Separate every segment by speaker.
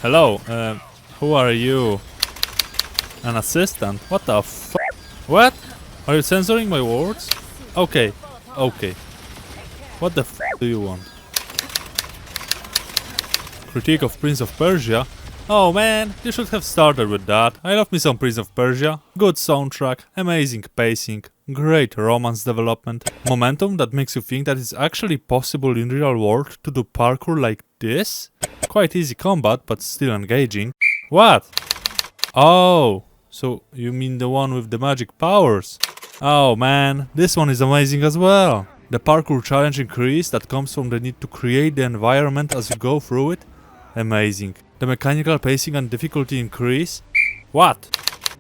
Speaker 1: Hello, who are you? An assistant? What the f? What? Are you censoring my words? Okay, okay. What the f do you want? Critique of Prince of Persia? Oh man, you should have started with that. I love me some Prince of Persia. Good soundtrack, amazing pacing, great romance development, momentum that makes you think that it's actually possible in real world to do parkour like this? Quite easy combat, but still engaging. What? Oh, so you mean the one with the magic powers? Oh man, this one is amazing as well. The parkour challenge increase that comes from the need to create the environment as you go through it? Amazing. The mechanical pacing and difficulty increase? What?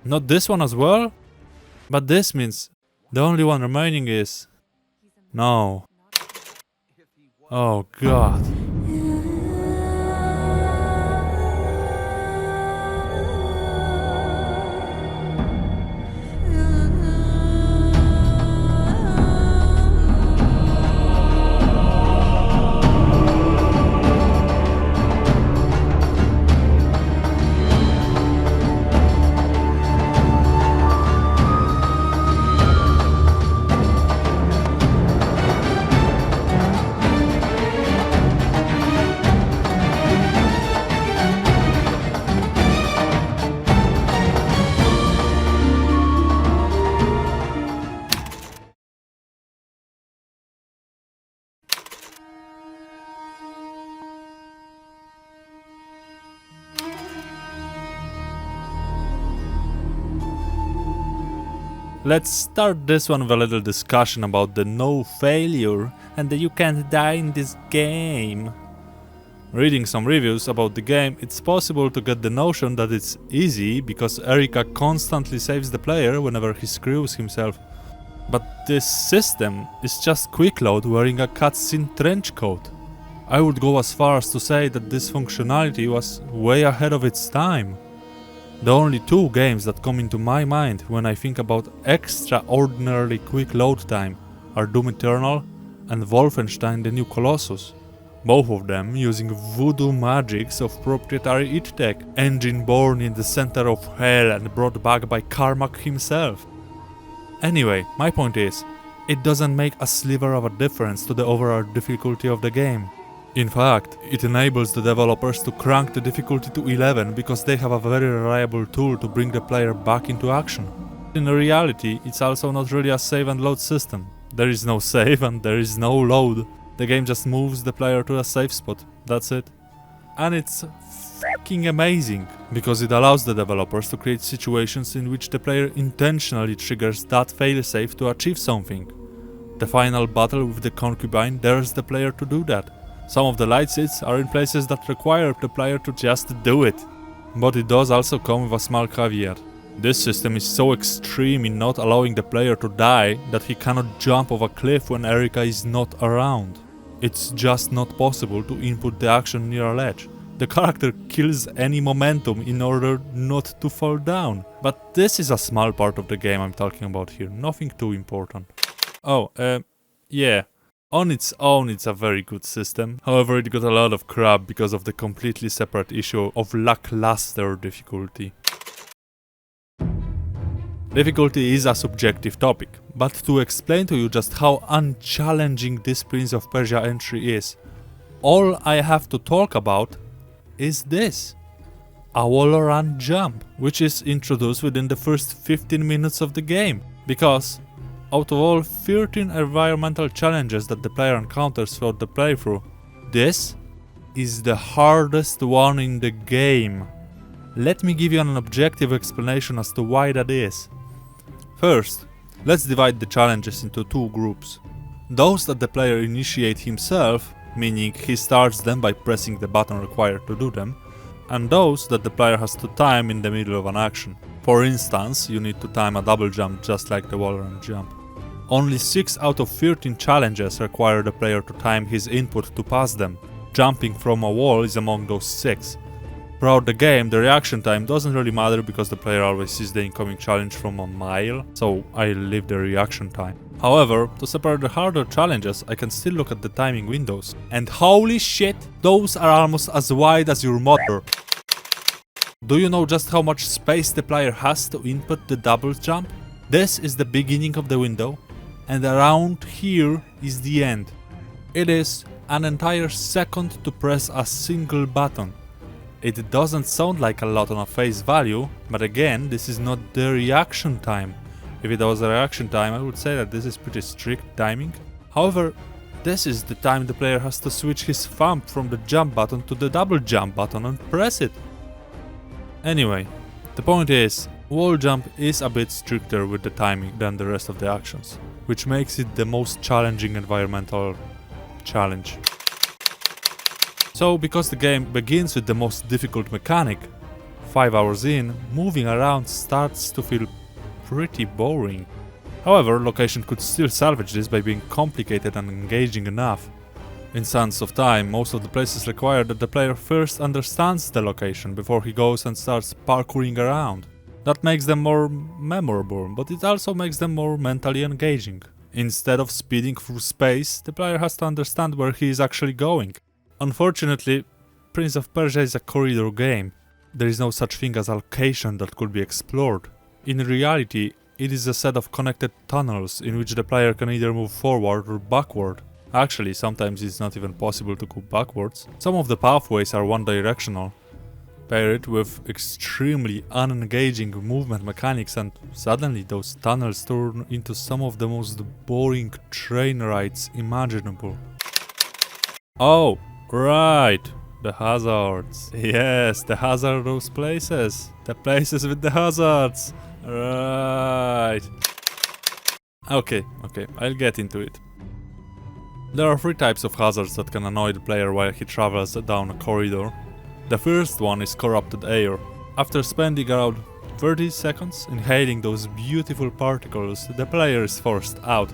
Speaker 1: Not this one as well? But this means the only one remaining is... No. Oh god. Let's start this one with a little discussion about the no failure and that you can't die in this game. Reading some reviews about the game, it's possible to get the notion that it's easy because Erika constantly saves the player whenever he screws himself. But this system is just quick load wearing a cutscene trench coat. I would go as far as to say that this functionality was way ahead of its time. The only two games that come into my mind when I think about extraordinarily quick load time are Doom Eternal and Wolfenstein: The New Colossus. Both of them using voodoo magics of proprietary id Tech, engine born in the center of hell and brought back by Carmack himself. Anyway, my point is, it doesn't make a sliver of a difference to the overall difficulty of the game. In fact, it enables the developers to crank the difficulty to 11 because they have a very reliable tool to bring the player back into action. In reality, it's also not really a save and load system. There is no save and there is no load. The game just moves the player to a safe spot, that's it. And it's fucking amazing, because it allows the developers to create situations in which the player intentionally triggers that failsafe to achieve something. The final battle with the concubine dares the player to do that. Some of the light seats are in places that require the player to just do it. But it does also come with a small caveat. This system is so extreme in not allowing the player to die that he cannot jump off a cliff when Erika is not around. It's just not possible to input the action near a ledge. The character kills any momentum in order not to fall down. But this is a small part of the game I'm talking about here, nothing too important. Oh, yeah. On its own, it's a very good system. However, it got a lot of crap because of the completely separate issue of lackluster difficulty. Difficulty is a subjective topic, but to explain to you just how unchallenging this Prince of Persia entry is, all I have to talk about is this. A wall run jump, which is introduced within the first 15 minutes of the game, because out of all 13 environmental challenges that the player encounters throughout the playthrough, this is the hardest one in the game. Let me give you an objective explanation as to why that is. First, let's divide the challenges into two groups. Those that the player initiates himself, meaning he starts them by pressing the button required to do them, and those that the player has to time in the middle of an action. For instance, you need to time a double jump just like the wall run jump. Only 6 out of 13 challenges require the player to time his input to pass them. Jumping from a wall is among those 6. Throughout the game, the reaction time doesn't really matter because the player always sees the incoming challenge from a mile, so I leave the reaction time. However, to separate the harder challenges, I can still look at the timing windows. And holy shit, those are almost as wide as your mother. Do you know just how much space the player has to input the double jump? This is the beginning of the window, and around here is the end. It is an entire second to press a single button. It doesn't sound like a lot on a face value, but again, this is not the reaction time. If it was a reaction time, I would say that this is pretty strict timing. However, this is the time the player has to switch his thumb from the jump button to the double jump button and press it. Anyway, the point is, wall jump is a bit stricter with the timing than the rest of the actions, which makes it the most challenging environmental challenge. So, because the game begins with the most difficult mechanic, 5 hours in, moving around starts to feel pretty boring. However, location could still salvage this by being complicated and engaging enough. In Sands of Time, most of the places require that the player first understands the location before he goes and starts parkouring around. That makes them more memorable, but it also makes them more mentally engaging. Instead of speeding through space, the player has to understand where he is actually going. Unfortunately, Prince of Persia is a corridor game. There is no such thing as a location that could be explored. In reality, it is a set of connected tunnels in which the player can either move forward or backward. Actually, sometimes it's not even possible to go backwards. Some of the pathways are one-directional. Pair it with extremely unengaging movement mechanics and suddenly those tunnels turn into some of the most boring train rides imaginable. Oh, right! The hazards. Yes, the hazardous places. The places with the hazards. Right. Okay, I'll get into it. There are 3 types of hazards that can annoy the player while he travels down a corridor. The first one is corrupted air. After spending around 30 seconds inhaling those beautiful particles, the player is forced out.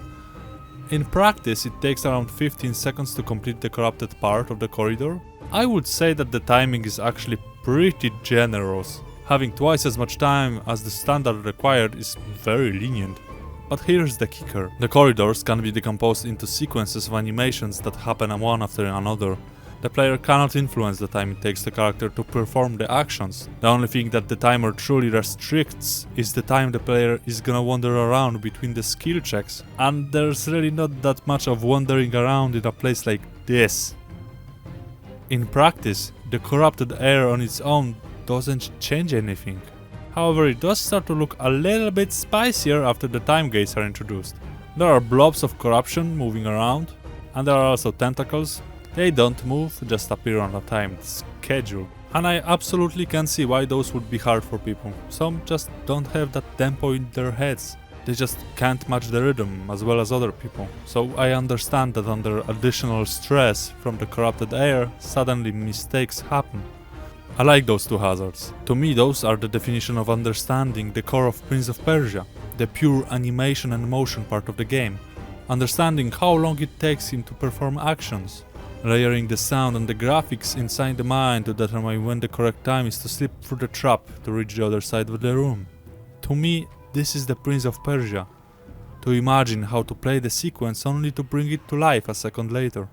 Speaker 1: In practice, it takes around 15 seconds to complete the corrupted part of the corridor. I would say that the timing is actually pretty generous. Having twice as much time as the standard required is very lenient. But here's the kicker. The corridors can be decomposed into sequences of animations that happen one after another. The player cannot influence the time it takes the character to perform the actions. The only thing that the timer truly restricts is the time the player is gonna wander around between the skill checks. And there's really not that much of wandering around in a place like this. In practice, the corrupted air on its own doesn't change anything. However, it does start to look a little bit spicier after the time gates are introduced. There are blobs of corruption moving around, and there are also tentacles. They don't move, just appear on a timed schedule. And I absolutely can see why those would be hard for people. Some just don't have that tempo in their heads. They just can't match the rhythm as well as other people. So I understand that under additional stress from the corrupted air, suddenly mistakes happen. I like those 2 hazards. To me, those are the definition of understanding the core of Prince of Persia, the pure animation and motion part of the game. Understanding how long it takes him to perform actions. Layering the sound and the graphics inside the mind to determine when the correct time is to slip through the trap to reach the other side of the room. To me, this is the Prince of Persia. To imagine how to play the sequence only to bring it to life a second later.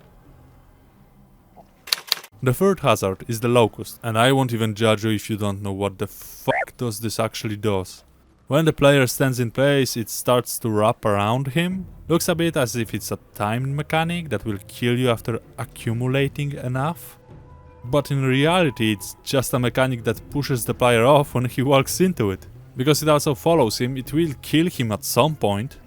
Speaker 1: The third hazard is the locust, and I won't even judge you if you don't know what the fuck this actually does. When the player stands in place, it starts to wrap around him. Looks a bit as if it's a timed mechanic that will kill you after accumulating enough. But in reality, it's just a mechanic that pushes the player off when he walks into it. Because it also follows him, it will kill him at some point.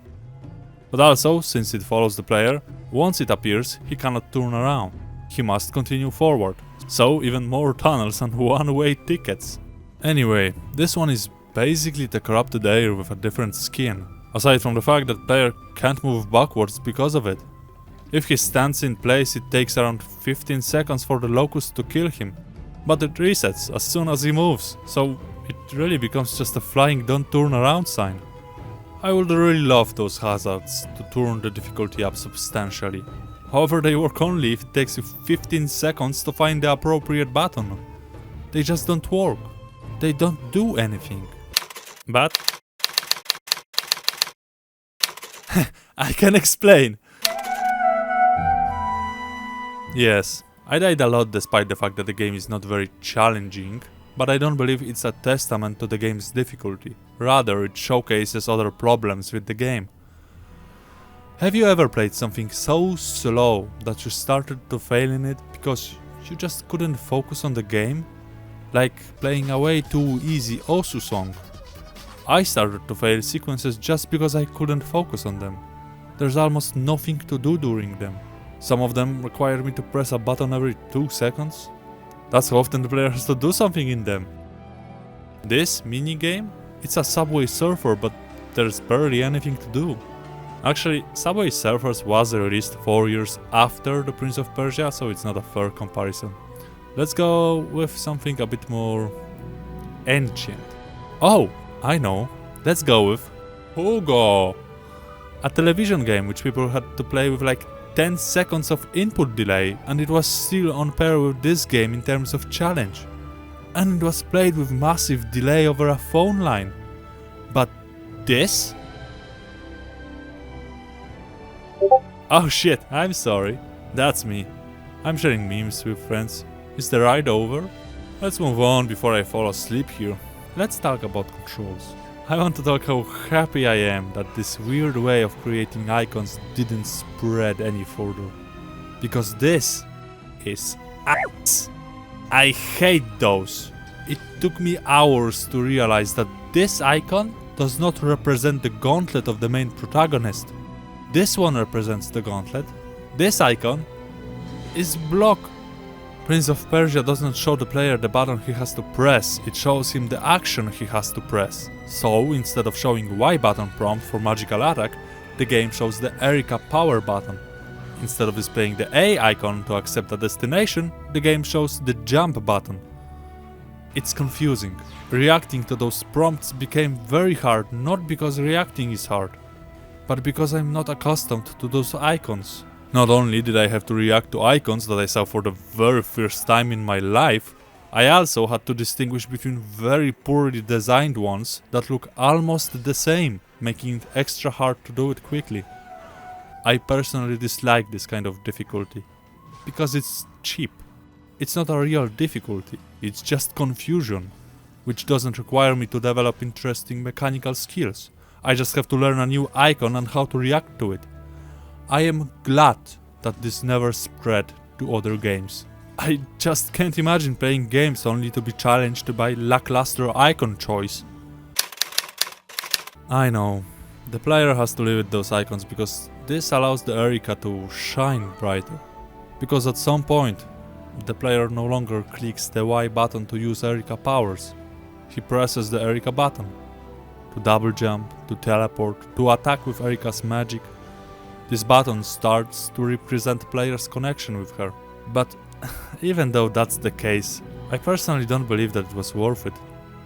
Speaker 1: But also, since it follows the player, once it appears, he cannot turn around. He must continue forward. So even more tunnels and one-way tickets. Anyway, this one is basically the corrupted air with a different skin. Aside from the fact that player can't move backwards because of it. If he stands in place, it takes around 15 seconds for the locust to kill him. But it resets as soon as he moves, so it really becomes just a flying don't turn around sign. I would really love those hazards to turn the difficulty up substantially. However, they work only if it takes you 15 seconds to find the appropriate button. They just don't work. They don't do anything. But I can explain. Yes, I died a lot despite the fact that the game is not very challenging, but I don't believe it's a testament to the game's difficulty. Rather, it showcases other problems with the game. Have you ever played something so slow that you started to fail in it because you just couldn't focus on the game? Like playing a way too easy Osu song. I started to fail sequences just because I couldn't focus on them. There's almost nothing to do during them. Some of them require me to press a button every 2 seconds. That's how often the player has to do something in them. This minigame? It's a Subway Surfer, but there's barely anything to do. Actually, Subway Surfers was released 4 years after the Prince of Persia, so it's not a fair comparison. Let's go with something a bit more ancient. Oh, I know. Let's go with Hugo. A television game which people had to play with like 10 seconds of input delay, and it was still on par with this game in terms of challenge. And it was played with massive delay over a phone line. But this? Oh shit, I'm sorry. That's me. I'm sharing memes with friends. Is the ride over? Let's move on before I fall asleep here. Let's talk about controls. I want to talk how happy I am that this weird way of creating icons didn't spread any further. Because this is ass. I hate those. It took me hours to realize that this icon does not represent the gauntlet of the main protagonist. This one represents the gauntlet. This icon is block. Prince of Persia doesn't show the player the button he has to press, it shows him the action he has to press. So, instead of showing Y button prompt for magical attack, the game shows the Erika power button. Instead of displaying the A icon to accept a destination, the game shows the jump button. It's confusing. Reacting to those prompts became very hard, not because reacting is hard, but because I'm not accustomed to those icons. Not only did I have to react to icons that I saw for the very first time in my life, I also had to distinguish between very poorly designed ones that look almost the same, making it extra hard to do it quickly. I personally dislike this kind of difficulty, because it's cheap. It's not a real difficulty, it's just confusion, which doesn't require me to develop interesting mechanical skills. I just have to learn a new icon and how to react to it. I am glad that this never spread to other games. I just can't imagine playing games only to be challenged by lackluster icon choice. I know, the player has to live with those icons because this allows the Erika to shine brighter. Because at some point, the player no longer clicks the Y button to use Erika powers. He presses the Erika button to double jump, to teleport, to attack with Erika's magic. This button starts to represent player's connection with her. But even though that's the case, I personally don't believe that it was worth it.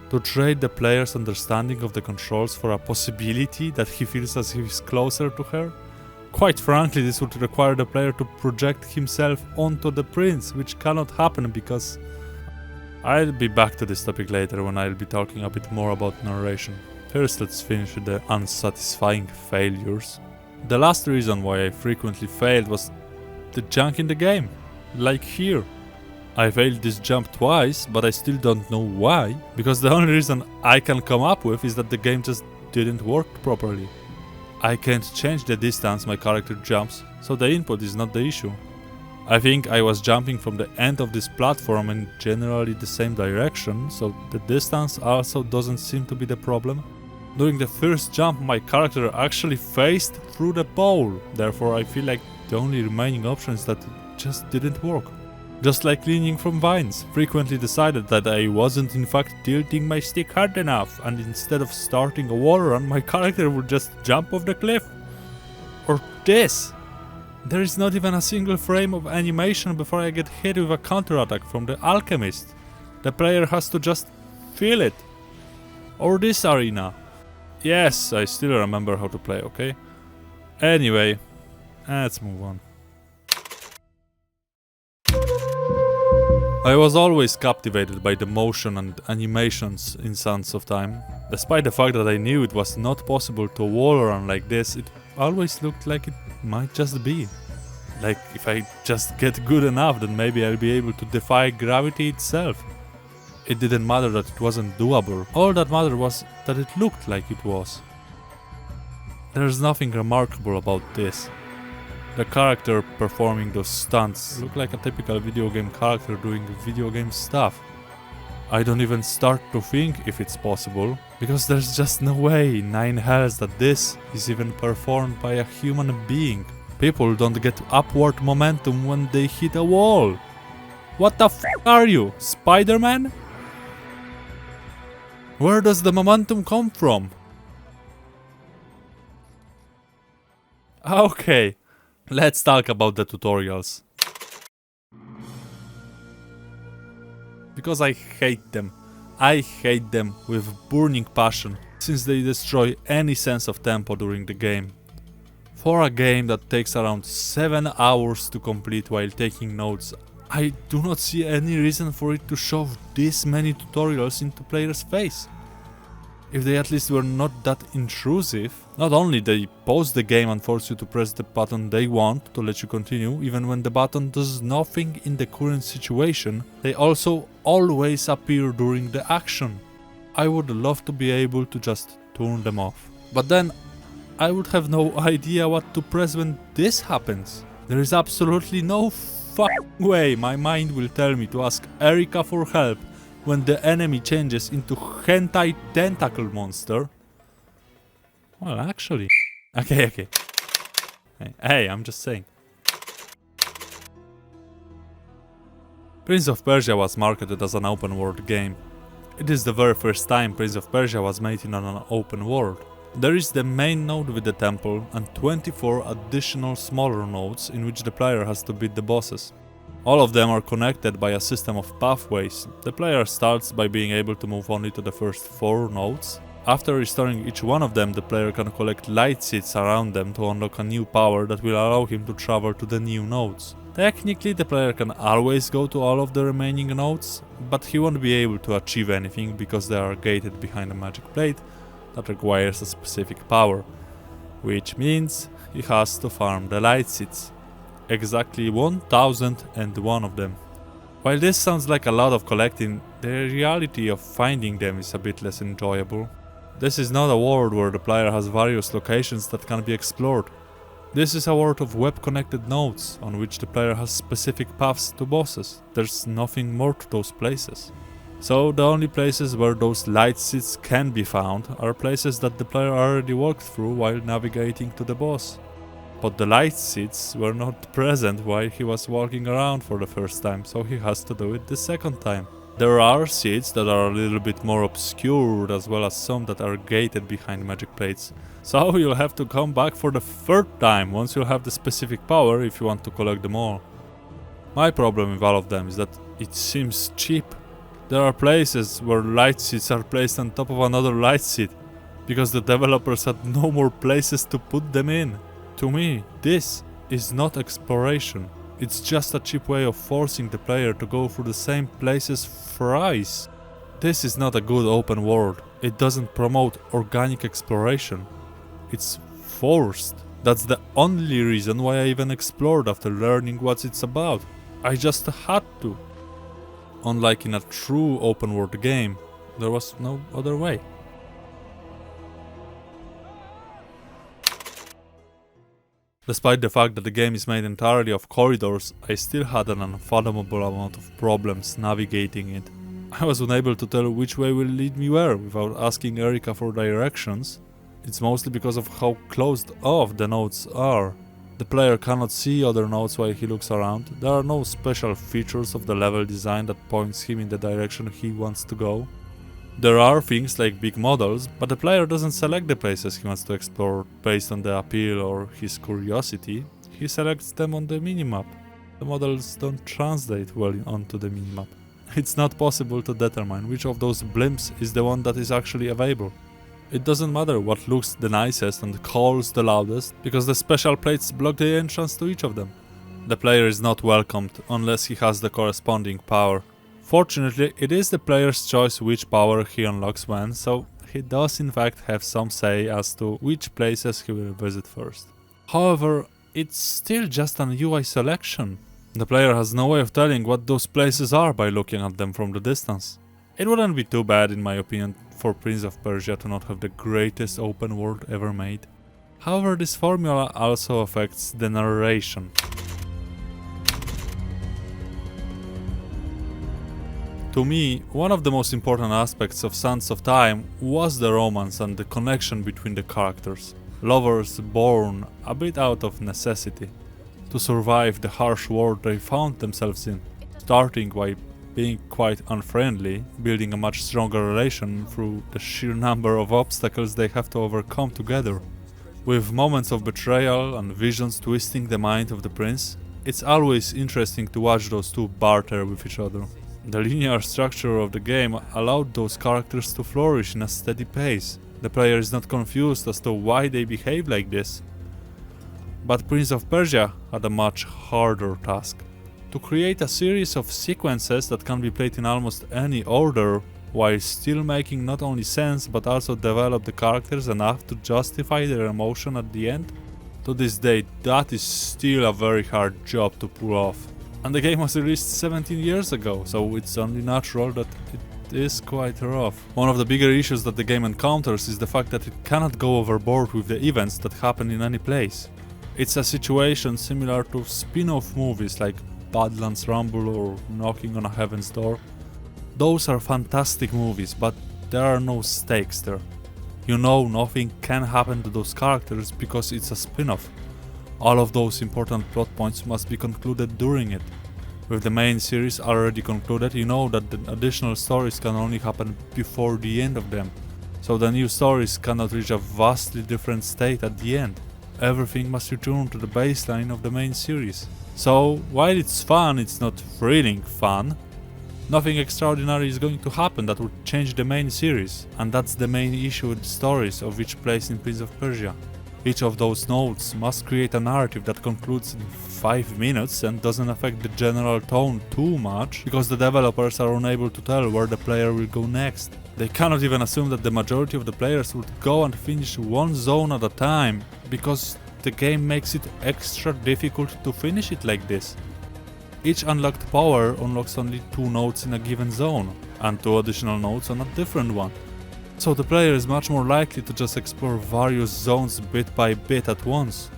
Speaker 1: To trade the player's understanding of the controls for a possibility that he feels as if he's closer to her? Quite frankly, this would require the player to project himself onto the prince, which cannot happen because... I'll be back to this topic later when I'll be talking a bit more about narration. First, let's finish with the unsatisfying failures. The last reason why I frequently failed was the junk in the game. Like here. I failed this jump twice, but I still don't know why, because the only reason I can come up with is that the game just didn't work properly. I can't change the distance my character jumps, so the input is not the issue. I think I was jumping from the end of this platform in generally the same direction, so the distance also doesn't seem to be the problem. During the first jump my character actually faced through the pole, therefore I feel like the only remaining option is that it just didn't work. Just like leaning from vines, frequently decided that I wasn't in fact tilting my stick hard enough, and instead of starting a wall run my character would just jump off the cliff. Or this! There is not even a single frame of animation before I get hit with a counterattack from the alchemist. The player has to just feel it. Or this arena. Yes, I still remember how to play, okay? Anyway, let's move on. I was always captivated by the motion and animations in Sands of Time. Despite the fact that I knew it was not possible to wall run like this, it always looked like it might just be. Like if I just get good enough, then maybe I'll be able to defy gravity itself. It didn't matter that it wasn't doable, all that mattered was that it looked like it was. There's nothing remarkable about this. The character performing those stunts looked like a typical video game character doing video game stuff. I don't even start to think if it's possible, because there's just no way in 9 hells that this is even performed by a human being. People don't get upward momentum when they hit a wall. What the f are you, Spider-Man? Where does the momentum come from? Okay, let's talk about the tutorials. Because I hate them. I hate them with burning passion, since they destroy any sense of tempo during the game. For a game that takes around 7 hours to complete while taking notes, I do not see any reason for it to shove this many tutorials into players' face. If they at least were not that intrusive, not only they pause the game and force you to press the button they want to let you continue, even when the button does nothing in the current situation, they also always appear during the action. I would love to be able to just turn them off. But then, I would have no idea what to press when this happens. There is absolutely no way my mind will tell me to ask Erika for help when the enemy changes into hentai tentacle monster. Well, actually... Okay. Hey, I'm just saying. Prince of Persia was marketed as an open world game. It is the very first time Prince of Persia was made in an open world. There is the main node with the temple and 24 additional smaller nodes in which the player has to beat the bosses. All of them are connected by a system of pathways. The player starts by being able to move only to the first 4 nodes. After restoring each one of them, the player can collect light seeds around them to unlock a new power that will allow him to travel to the new nodes. Technically, the player can always go to all of the remaining nodes, but he won't be able to achieve anything because they are gated behind a magic plate that requires a specific power, which means he has to farm the light seeds. Exactly 1001 of them. While this sounds like a lot of collecting, the reality of finding them is a bit less enjoyable. This is not a world where the player has various locations that can be explored. This is a world of web-connected nodes on which the player has specific paths to bosses. There's nothing more to those places. So the only places where those light seeds can be found are places that the player already walked through while navigating to the boss. But the light seeds were not present while he was walking around for the first time, so he has to do it the second time. There are seeds that are a little bit more obscured, as well as some that are gated behind magic plates. So you'll have to come back for the third time once you have the specific power if you want to collect them all. My problem with all of them is that it seems cheap. There are places where light seeds are placed on top of another light seed, because the developers had no more places to put them in. To me, this is not exploration. It's just a cheap way of forcing the player to go through the same places thrice. This is not a good open world. It doesn't promote organic exploration. It's forced. That's the only reason why I even explored after learning what it's about. I just had to. Unlike in a true open world game, there was no other way. Despite the fact that the game is made entirely of corridors, I still had an unfathomable amount of problems navigating it. I was unable to tell which way will lead me where without asking Erika for directions. It's mostly because of how closed off the nodes are. The player cannot see other nodes while he looks around. There are no special features of the level design that points him in the direction he wants to go. There are things like big models, but the player doesn't select the places he wants to explore based on the appeal or his curiosity. He selects them on the minimap. The models don't translate well onto the minimap. It's not possible to determine which of those blimps is the one that is actually available. It doesn't matter what looks the nicest and calls the loudest, because the special plates block the entrance to each of them. The player is not welcomed unless he has the corresponding power. Fortunately, it is the player's choice which power he unlocks when, so he does in fact have some say as to which places he will visit first. However, it's still just an UI selection. The player has no way of telling what those places are by looking at them from the distance. It wouldn't be too bad in my opinion for Prince of Persia to not have the greatest open world ever made. However, this formula also affects the narration. To me, one of the most important aspects of Sands of Time was the romance and the connection between the characters. Lovers born a bit out of necessity to survive the harsh world they found themselves in, starting by being quite unfriendly, building a much stronger relation through the sheer number of obstacles they have to overcome together. With moments of betrayal and visions twisting the mind of the prince, it's always interesting to watch those two barter with each other. The linear structure of the game allowed those characters to flourish in a steady pace. The player is not confused as to why they behave like this. But Prince of Persia had a much harder task. To create a series of sequences that can be played in almost any order, while still making not only sense but also develop the characters enough to justify their emotion at the end. To this day, that is still a very hard job to pull off. And the game was released 17 years ago, so it's only natural that it is quite rough. One of the bigger issues that the game encounters is the fact that it cannot go overboard with the events that happen in any place. It's a situation similar to spin-off movies like Badlands Rumble or Knocking on a Heaven's Door. Those are fantastic movies, but there are no stakes there. You know nothing can happen to those characters because it's a spin-off. All of those important plot points must be concluded during it. With the main series already concluded, you know that the additional stories can only happen before the end of them. So the new stories cannot reach a vastly different state at the end. Everything must return to the baseline of the main series. So while it's fun, it's not thrilling fun. Nothing extraordinary is going to happen that would change the main series, and that's the main issue with the stories of each place in Prince of Persia. Each of those notes must create a narrative that concludes in 5 minutes and doesn't affect the general tone too much, because the developers are unable to tell where the player will go next. They cannot even assume that the majority of the players would go and finish one zone at a time, because the game makes it extra difficult to finish it like this. Each unlocked power unlocks only 2 nodes in a given zone, and 2 additional nodes on a different one. So the player is much more likely to just explore various zones bit by bit at once.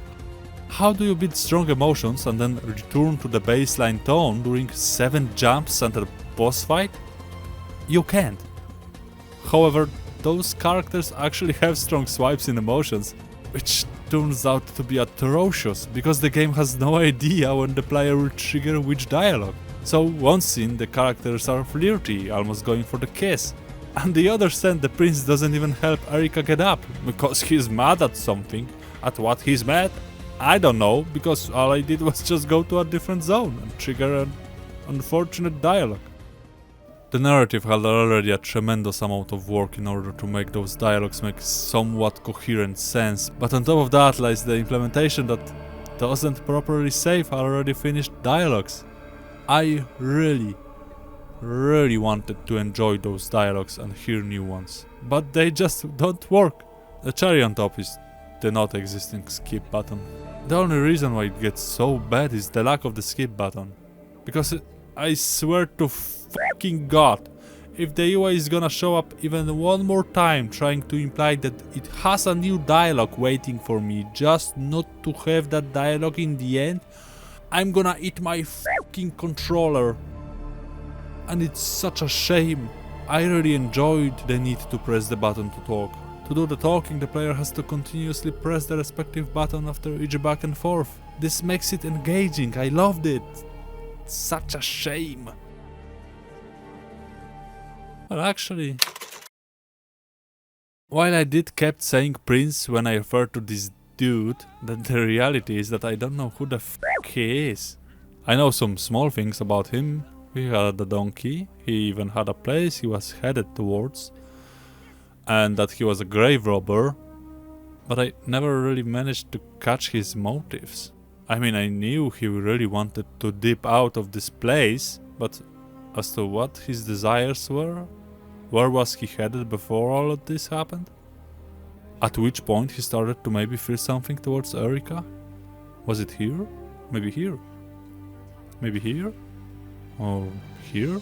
Speaker 1: How do you build strong emotions and then return to the baseline tone during 7 jumps and a boss fight? You can't. However, those characters actually have strong swipes in emotions, which turns out to be atrocious, because the game has no idea when the player will trigger which dialogue. So one scene the characters are flirty, almost going for the kiss. And the other scene the prince doesn't even help Erika get up, because he's mad at something. At what he's mad? I don't know, because all I did was just go to a different zone and trigger an unfortunate dialogue. The narrative had already a tremendous amount of work in order to make those dialogues make somewhat coherent sense, but on top of that lies the implementation that doesn't properly save already finished dialogues. I really wanted to enjoy those dialogues and hear new ones, but they just don't work. The cherry on top is the not existing skip button. The only reason why it gets so bad is the lack of the skip button, because I swear to fucking god, if the UI is gonna show up even one more time trying to imply that it has a new dialogue waiting for me just not to have that dialogue in the end, I'm gonna eat my fucking controller. And it's such a shame. I really enjoyed the need to press the button to talk. To do the talking, the player has to continuously press the respective button after each back and forth. This makes it engaging, I loved it. It's such a shame. Well, actually, while I did kept saying Prince when I refer to this dude, then the reality is that I don't know who the fuck he is. I know some small things about him. He had a donkey, he even had a place he was headed towards, and that he was a grave robber, but I never really managed to catch his motives. I mean, I knew he really wanted to dip out of this place, but as to what his desires were, where was he headed before all of this happened? At which point he started to maybe feel something towards Erika? Was it here? Maybe here? Maybe here? Or here?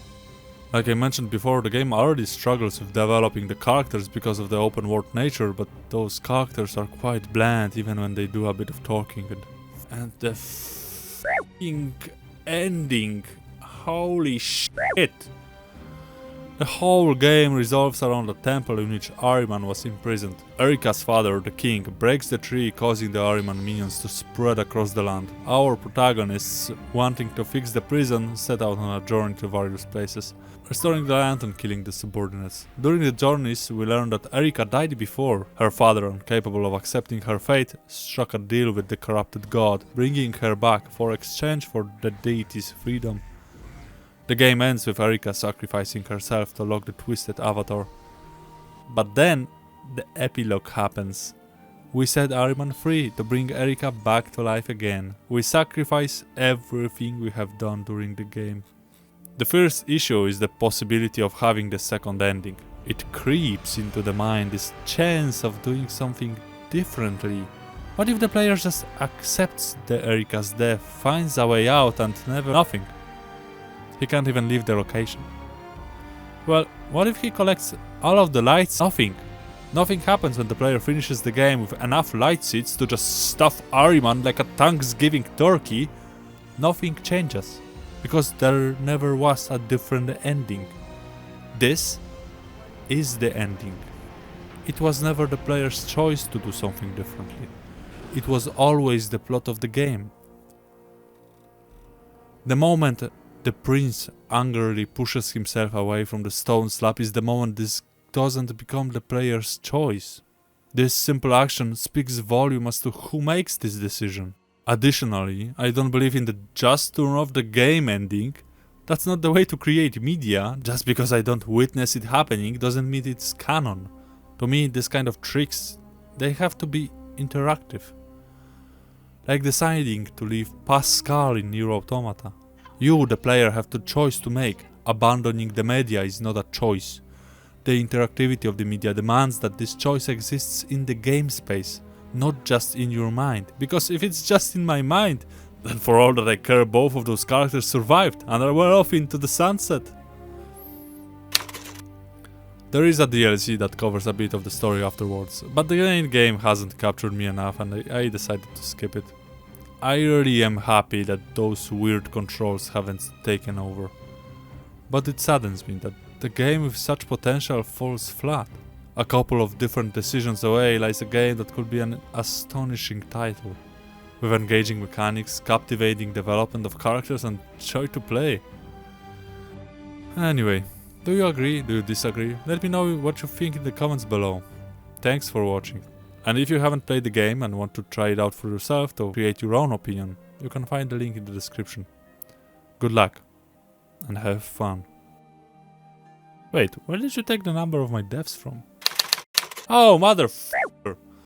Speaker 1: Like I mentioned before, the game already struggles with developing the characters because of the open world nature, but those characters are quite bland even when they do a bit of talking. And the f***ing ending, holy shit! The whole game revolves around a temple in which Ahriman was imprisoned. Erika's father, the king, breaks the tree, causing the Ahriman minions to spread across the land. Our protagonists, wanting to fix the prison, set out on a journey to various places, restoring the land and killing the subordinates. During the journeys, we learn that Erika died before. Her father, incapable of accepting her fate, struck a deal with the corrupted god, bringing her back for exchange for the deity's freedom. The game ends with Erika sacrificing herself to lock the twisted avatar. But then, the epilogue happens. We set Ahriman free to bring Erika back to life again. We sacrifice everything we have done during the game. The first issue is the possibility of having the second ending. It creeps into the mind this chance of doing something differently. What if the player just accepts the Erika's death, finds a way out and never nothing? He can't even leave the location. Well, what if he collects all of the lights? Nothing. Nothing happens when the player finishes the game with enough light seeds to just stuff Ahriman like a Thanksgiving turkey. Nothing changes, because there never was a different ending. This is the ending. It was never the player's choice to do something differently. It was always the plot of the game. The moment the prince angrily pushes himself away from the stone slab is the moment this doesn't become the player's choice. This simple action speaks volume as to who makes this decision. Additionally, I don't believe in the just turn off the game ending. That's not the way to create media. Just because I don't witness it happening doesn't mean it's canon. To me, this kind of tricks, they have to be interactive. Like deciding to leave Pascal in Nier Automata. You, the player, have the choice to make. Abandoning the media is not a choice. The interactivity of the media demands that this choice exists in the game space, not just in your mind. Because if it's just in my mind, then for all that I care, both of those characters survived and are well off into the sunset. There is a DLC that covers a bit of the story afterwards, but the main game hasn't captured me enough and I decided to skip it. I really am happy that those weird controls haven't taken over. But it saddens me that the game with such potential falls flat. A couple of different decisions away lies a game that could be an astonishing title, with engaging mechanics, captivating development of characters and joy to play. Anyway, do you agree? Do you disagree? Let me know what you think in the comments below. Thanks for watching. And if you haven't played the game and want to try it out for yourself to create your own opinion, you can find the link in the description. Good luck, and have fun. Wait, where did you take the number of my deaths from? Oh, mother f***.